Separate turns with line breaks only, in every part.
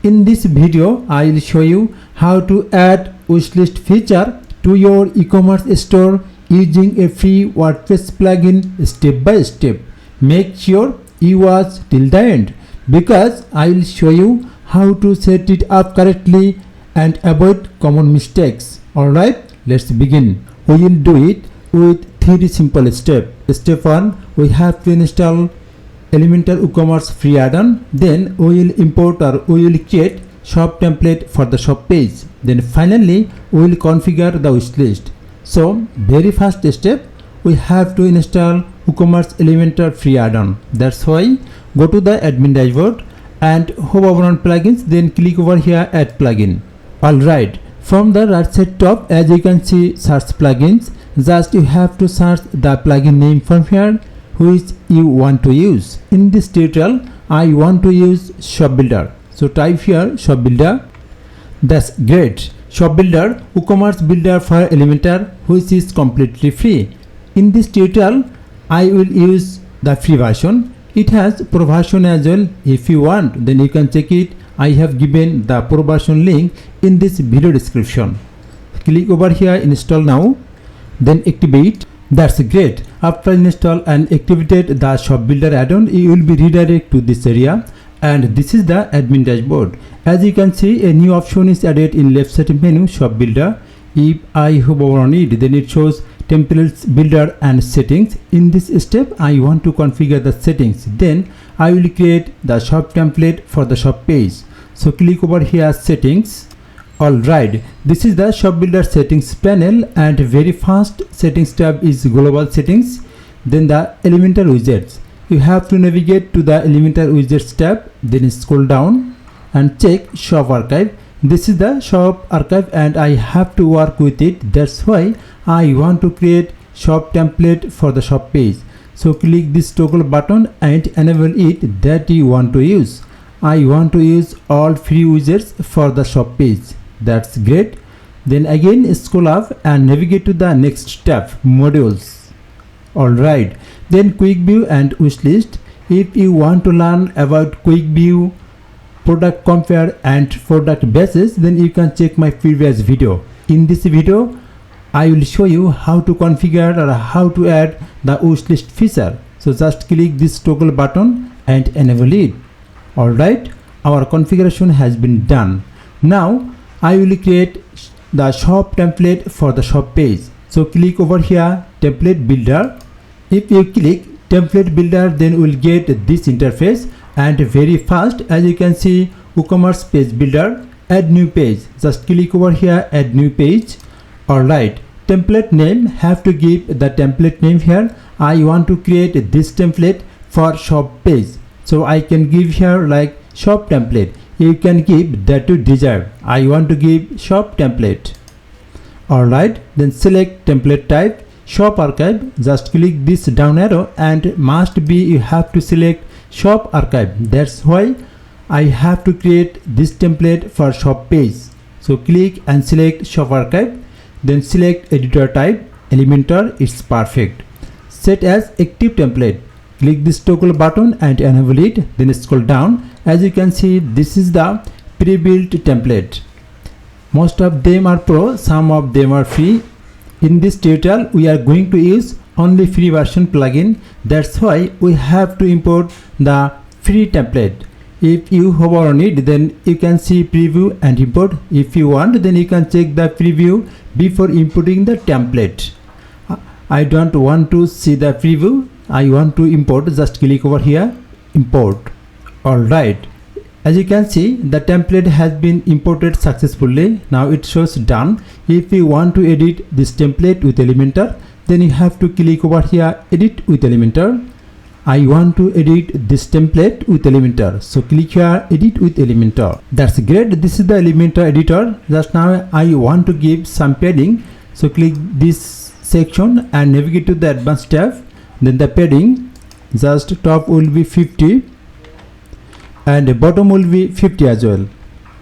In this video, I will show you how to add wishlist feature to your e-commerce store using a free WordPress plugin step by step. Make sure you watch till the end because I will show you how to set it up correctly and avoid common mistakes. Alright, let's begin. We will do it with 3 simple steps. Step 1, we have to install Elementor WooCommerce free add-on. Then we will import or we will create shop template for the shop page. Then finally we will configure the wishlist. So very first step, we have to install WooCommerce Elementor free add-on. That's why go to the admin dashboard and hover on plugins, then click over here add plugin. Alright, from the right side top, as you can see search plugins, just you have to search the plugin name from here which you want to use. In this tutorial I want to use shop builder, so type here shop builder. That's great. Shop builder, WooCommerce builder for Elementor, which is completely free. In this tutorial I will use the free version. It has pro version as well. If you want, then you can check it. I have given the pro version link in this video description. Click over here install now, then activate. That's great. After install and activated the shop builder add-on, you will be redirected to this area, and this is the admin dashboard. As you can see, a new option is added in left side menu, shop builder. If I hover on it, then it shows templates builder and settings. In this step I want to configure the settings. Then I will create the shop template for the shop page. So click over here settings. Alright, this is the shop builder settings panel, and very first settings tab is global settings. Then the Elementor widgets. You have to navigate to the Elementor widgets tab, then scroll down and check shop archive. This is the shop archive and I have to work with it. That's why I want to create shop template for the shop page. So click this toggle button and enable it that you want to use. I want to use all free widgets for the shop page. That's great. Then again scroll up and navigate to the next tab, modules. Alright, then quick view and wishlist. If you want to learn about quick view, product compare and product basis, then you can check my previous video. In this video I will show you how to configure or how to add the wishlist feature. So just click this toggle button and enable it. Alright, our configuration has been done. Now I will create the shop template for the shop page. So click over here template builder. If you click template builder, then we will get this interface, and very fast, as you can see, WooCommerce page builder, add new page. Just click over here add new page. Alright, template name, have to give the template name here. I want to create this template for shop page, so I can give here like shop template. You can give that you desire. I want to give shop template. Alright, then select template type, shop archive. Just click this down arrow and must be you have to select shop archive. That's why I have to create this template for shop page. So click and select shop archive, then select editor type Elementor. It's perfect. Set as active template. Click this toggle button and enable it, then scroll down. As you can see, this is the pre-built template. Most of them are pro, some of them are free. In this tutorial we are going to use only free version plugin. That's why we have to import the free template. If you hover on it, then you can see preview and import. If you want, then you can check the preview before importing the template. I don't want to see the preview, I want to import. Just click over here import. Alright, as you can see, the template has been imported successfully. Now it shows done. If you want to edit this template with Elementor, then you have to click over here edit with Elementor. I want to edit this template with Elementor, so click here edit with Elementor. That's great. This is the Elementor editor. Just now I want to give some padding, so click this section and navigate to the advanced tab. Then the padding, just top will be 50 and bottom will be 50 as well.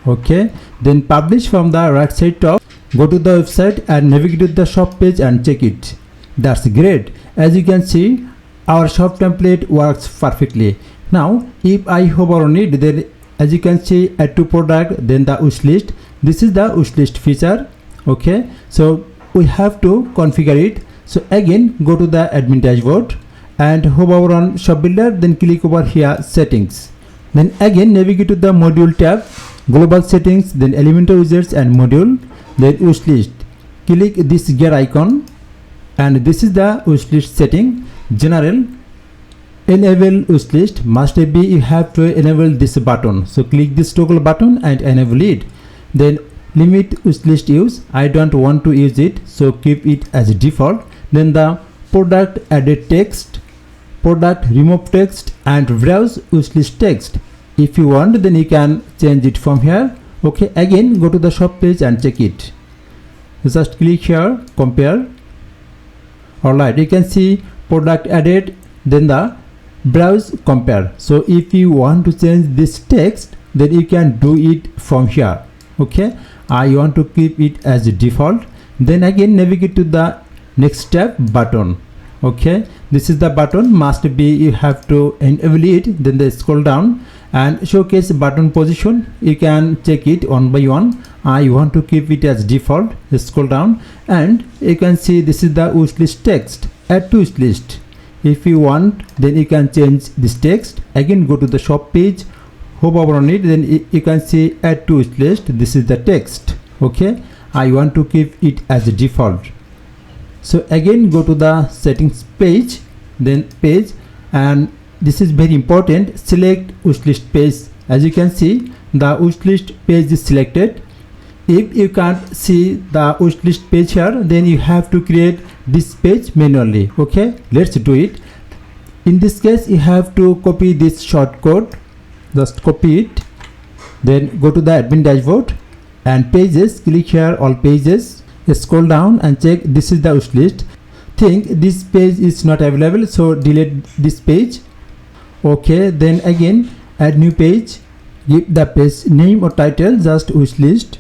Okay, then publish from the right side top. Go to the website and navigate to the shop page and check it. That's great. As you can see, our shop template works perfectly. Now if I hover on it, then as you can see, add to product, then the wish list. This is the wish list feature. Okay, so we have to configure it. So again, go to the admin dashboard and hover on shop builder, then click over here settings. Then again navigate to the module tab, global settings, then Elementor widgets and module, then wish list. Click this gear icon and this is the wish list setting. General, enable wish list, must be you have to enable this button. So click this toggle button and enable it. Then limit wish list use, I don't want to use it, so keep it as default. Then the product added text, product remove text and browse wish list text. If you want, then you can change it from here. Okay, again go to the shop page and check it. Just click here, compare. Alright, you can see product added, then the browse compare. So if you want to change this text, then you can do it from here. Okay, I want to keep it as default. Then again navigate to the next step button. Okay, this is the button, must be you have to enable it. Then they scroll down and showcase button position, you can check it one by one. I want to keep it as default. Scroll down and you can see this is the wish list text, add to wish list. If you want, then you can change this text. Again go to the shop page, hover on it, then you can see add to wish list. This is the text. Okay, I want to keep it as a default. So again go to the settings page, then page, and this is very important, select wish list page. As you can see, the wish list page is selected. If you can't see the wish list page here, then you have to create this page manually. Okay, let's do it. In this case, you have to copy this shortcode. Just copy it, then go to the admin dashboard and pages, click here all pages, scroll down and check this is the wish list. Think this page is not available, so delete this page. Okay, then again add new page, give the page name or title just wish list.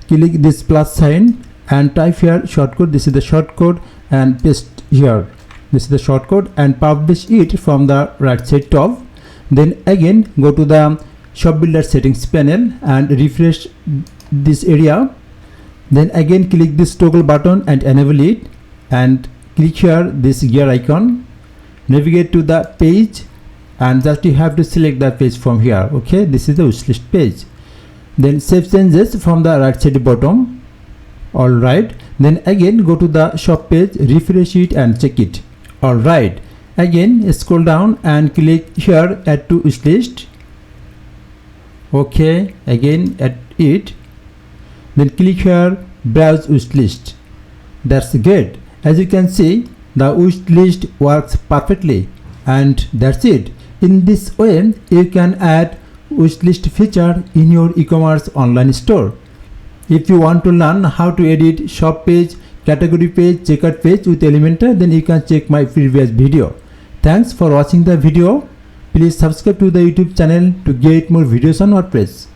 Click this plus sign and type here shortcode. This is the shortcode and paste here. This is the shortcode and publish it from the right side top. Then again go to the shop builder settings panel and refresh this area. Then again click this toggle button and enable it and click here this gear icon. Navigate to the page and just you have to select the page from here. Okay, this is the wish list page. Then save changes from the right side bottom. Alright, then again go to the shop page, refresh it and check it. Alright, again scroll down and click here add to wish list. Okay, again add it, then click here browse wish list. That's good. As you can see, the wish list works perfectly, and that's it. In this way you can add wishlist feature in your e-commerce online store. If you want to learn how to edit shop page, category page, checkout page with Elementor, then you can check my previous video. Thanks for watching the video. Please subscribe to the YouTube channel to get more videos on WordPress.